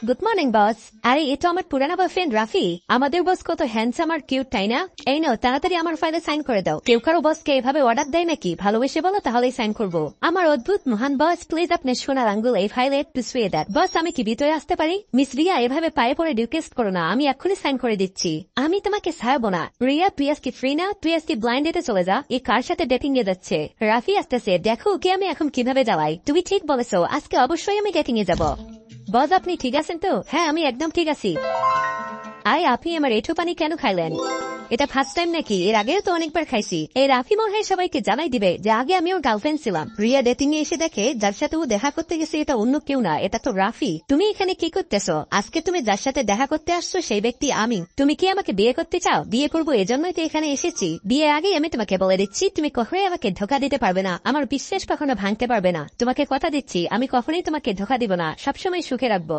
Good morning boss. আরে এটা আমার পুরানা বয়ফ্রেন্ড রাফি। আমাদের বস কত হ্যান্ডসাম আর কিউট, তাই না? এই নাও তাড়াতাড়ি আমার ফাইলে সাইন করে দাও। কেউ কারো বসকে এভাবে অর্ডার দেয় নাকি? ভালোবেসে বলো তাহলেই সাইন করবো। আমার অদ্ভুত মহান বস, প্লিজ আপনি সোনার আঙ্গুল এই ফাইলে একটু শুয়ে দেন। বস আমি কি ভিতরে আসতে পারি? মিস রিয়া এভাবে পায়ে পড়ে রিকোয়েস্ট করো না, আমি এক্ষুনি সাইন করে দিচ্ছি। আমি তোমাকে ছাড়বো না। রিয়া তুই আজকে ফ্রি না? তুই আজকে ব্লাইন্ড ডেটে চলে যা। এই কার সাথে ডেটিং এ যাচ্ছে? রাফি আসতেছে, দেখো ওকে আমি এখন কিভাবে জ্বালাই। তুমি ঠিক বলেছো, আজকে অবশ্যই আমি ডেটিং এ যাবো। বস আপনি ঠিক আছেন তো? হ্যাঁ আমি একদম ঠিক আছি। আপনি আমার এঁঠো পানি কেন খাইলেন? এটা ফার্স্ট টাইম নাকি? এর আগেও তো অনেকবার খাইছি। এই রাফি মনে হয় সবাইকে জানাই দিবে যে আগে আমি ওর গার্লফ্রেন্ড ছিলাম। রিয়া ডেটিং এ এসে দেখে যার সাথে ও দেখা করতে গেছে এটা অন্য কেউ না, এটা তো রাফি। তুমি এখানে কি করতেছো? আজকে তুমি যার সাথে দেখা করতে আসছো সেই ব্যক্তি আমি। তুমি কি আমাকে বিয়ে করতে চাও? বিয়ে করবো এজন্যই তো এখানে এসেছি। বিয়ে আগে আমি তোমাকে বলে দিচ্ছি, তুমি কখনোই আমাকে ধোকা দিতে পারবে না, আমার বিশ্বাস কখনো ভাঙতে পারবে না। তোমাকে কথা দিচ্ছি আমি কখনোই তোমাকে ধোকা দিব না, সবসময় সুখে রাখবো।